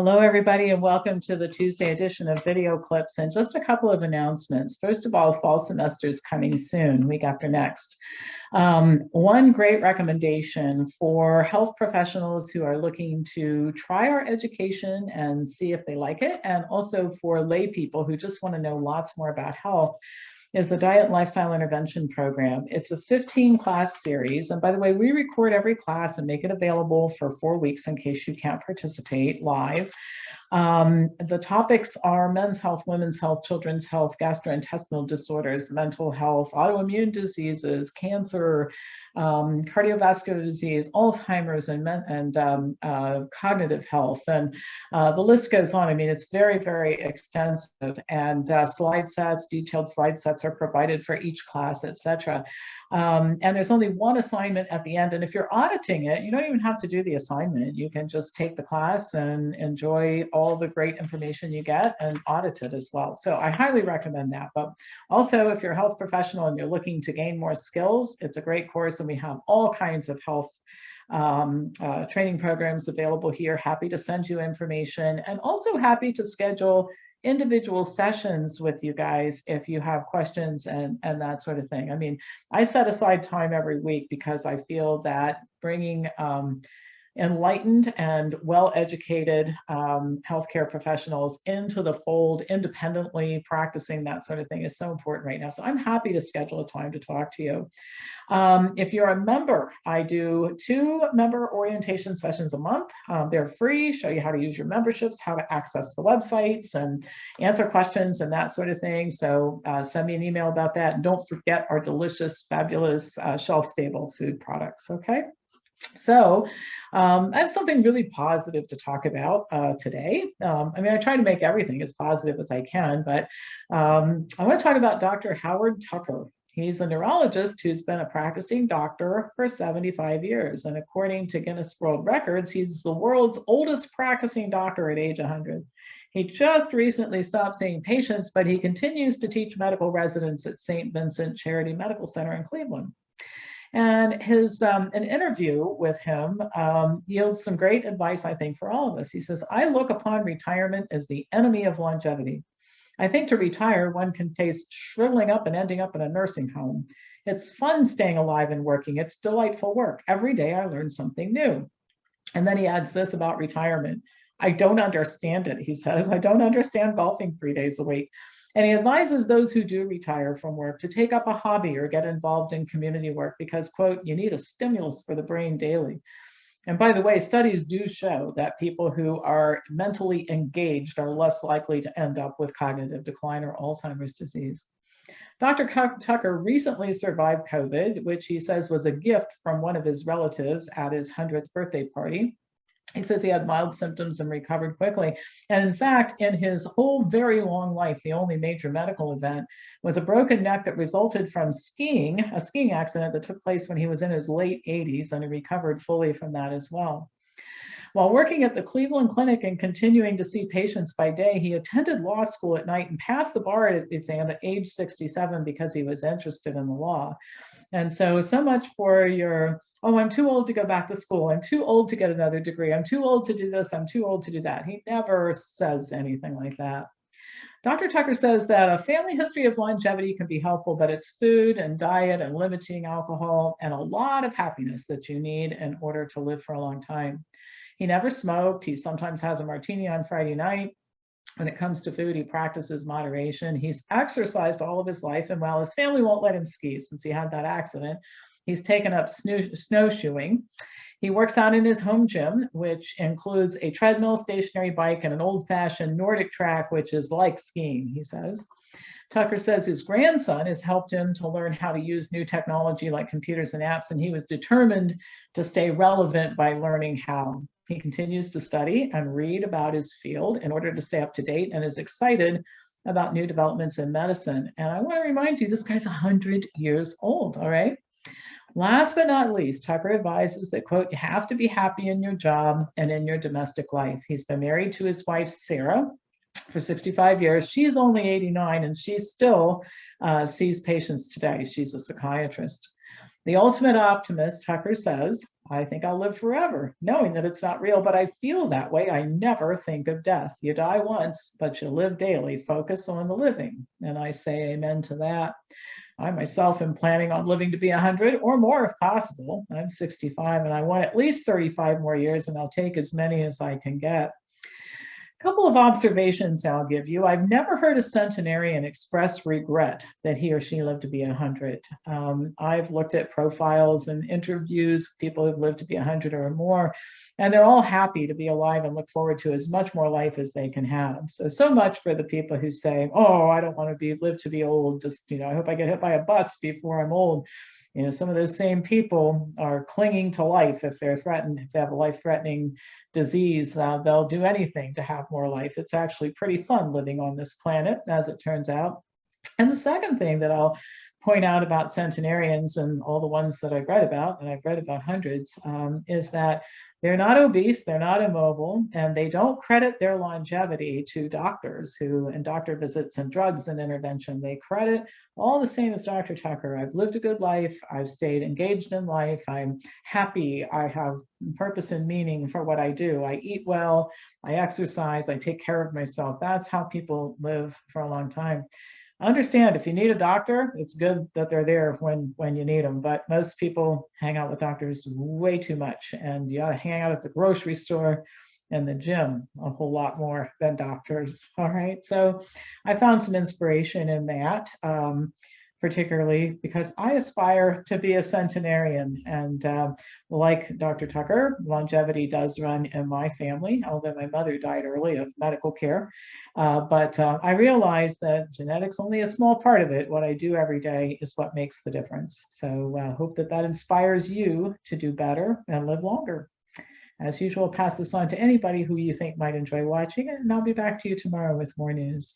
Hello, everybody, and welcome to the Tuesday edition of Video Clips. And just a couple of announcements. First of all, fall semester is coming soon, week after next. One great recommendation for health professionals who are looking to try our education and see if they like it, and also for lay people who just want to know lots more about health, is the Diet and Lifestyle Intervention Program. It's a 15-class series. And by the way, we record every class and make it available for 4 weeks in case you can't participate live. The topics are men's health, women's health, children's health, gastrointestinal disorders, mental health, autoimmune diseases, cancer, cardiovascular disease, Alzheimer's, and cognitive health. And the list goes on. I mean, it's very, very extensive. And slide sets, detailed slide sets are provided for each class, etc. And there's only one assignment at the end. And if you're auditing it, you don't even have to do the assignment. You can just take the class and enjoy all the great information you get and audit it as well. So I highly recommend that. But also, if you're a health professional and you're looking to gain more skills, it's a great course. And we have all kinds of health training programs available here. Happy to send you information, and also happy to schedule individual sessions with you guys if you have questions and that sort of thing. I mean, I set aside time every week because I feel that bringing enlightened and well-educated healthcare professionals into the fold, independently practicing that sort of thing, is so important right now. So I'm happy to schedule a time to talk to you. If you're a member, I do 2 member orientation sessions a month. They're free, show you how to use your memberships, how to access the websites and answer questions and that sort of thing. So send me an email about that. And don't forget our delicious, fabulous shelf-stable food products, okay? So I have something really positive to talk about today. I mean, I try to make everything as positive as I can, but I want to talk about Dr. Howard Tucker. He's a neurologist who's been a practicing doctor for 75 years. And according to Guinness World Records, he's the world's oldest practicing doctor at age 100. He just recently stopped seeing patients, but he continues to teach medical residents at St. Vincent Charity Medical Center in Cleveland. And his an interview with him yields some great advice, I think, for all of us. He says, "I look upon retirement as the enemy of longevity. I think to retire, one can face shriveling up and ending up in a nursing home. It's fun staying alive and working. It's delightful work. Every day I learn something new." And then he adds this about retirement. "I don't understand it," he says. "I don't understand golfing 3 days a week." And he advises those who do retire from work to take up a hobby or get involved in community work because, quote, "you need a stimulus for the brain daily." And by the way, studies do show that people who are mentally engaged are less likely to end up with cognitive decline or Alzheimer's disease. Dr. Tucker recently survived COVID, which he says was a gift from one of his relatives at his 100th birthday party. He says he had mild symptoms and recovered quickly. And in fact, in his whole very long life, the only major medical event was a broken neck that resulted from a skiing accident that took place when he was in his late 80s, and he recovered fully from that as well. While working at the Cleveland Clinic and continuing to see patients by day, he attended law school at night and passed the bar exam at age 67 because he was interested in the law. And so much for your, "Oh, I'm too old to go back to school. I'm too old to get another degree. I'm too old to do this. I'm too old to do that." He never says anything like that. Dr. Tucker says that a family history of longevity can be helpful, but it's food and diet and limiting alcohol and a lot of happiness that you need in order to live for a long time. He never smoked. He sometimes has a martini on Friday night. When it comes to food, he practices moderation. He's exercised all of his life, and while his family won't let him ski since he had that accident, he's taken up snowshoeing. He works out in his home gym, which includes a treadmill, stationary bike, and an old-fashioned Nordic track, which is like skiing, he says. Tucker says his grandson has helped him to learn how to use new technology like computers and apps, and he was determined to stay relevant by learning how. He continues to study and read about his field in order to stay up to date, and is excited about new developments in medicine. And I want to remind you, this guy's 100 years old, all right? Last but not least, Tucker advises that, quote, "you have to be happy in your job and in your domestic life." He's been married to his wife, Sarah, for 65 years. She's only 89, and she still sees patients today. She's a psychiatrist. The ultimate optimist, Tucker says, I think I'll live forever, knowing that it's not real, but I feel that way. I never think of death. You die once, but you live daily. Focus on the living. And I say amen to that. I myself am planning on living to be 100 or more if possible. I'm 65 and I want at least 35 more years, and I'll take as many as I can get. A couple of observations I'll give you. I've never heard a centenarian express regret that he or she lived to be 100. I've looked at profiles and interviews, people who've lived to be 100 or more, and they're all happy to be alive and look forward to as much more life as they can have. So much for the people who say, oh, I don't want to live to be old. Just, I hope I get hit by a bus before I'm old. Some of those same people are clinging to life. If they're threatened, if they have a life-threatening disease, they'll do anything to have more life. It's actually pretty fun living on this planet, as it turns out. And the second thing that I'll point out about centenarians and all the ones that I've read about, and I've read about hundreds, is that they're not obese, they're not immobile, and they don't credit their longevity to doctors and doctor visits and drugs and intervention. They credit all the same as Dr. Tucker. I've lived a good life, I've stayed engaged in life, I'm happy, I have purpose and meaning for what I do. I eat well, I exercise, I take care of myself. That's how people live for a long time. Understand, if you need a doctor, it's good that they're there when you need them, but most people hang out with doctors way too much, and you ought to hang out at the grocery store and the gym a whole lot more than doctors. All right, so I found some inspiration in that, particularly because I aspire to be a centenarian, and like Dr. Tucker, longevity does run in my family, although my mother died early of medical care. But I realize that genetics only a small part of it. What I do every day is what makes the difference. So I hope that inspires you to do better and live longer. As usual, pass this on to anybody who you think might enjoy watching it, and I'll be back to you tomorrow with more news.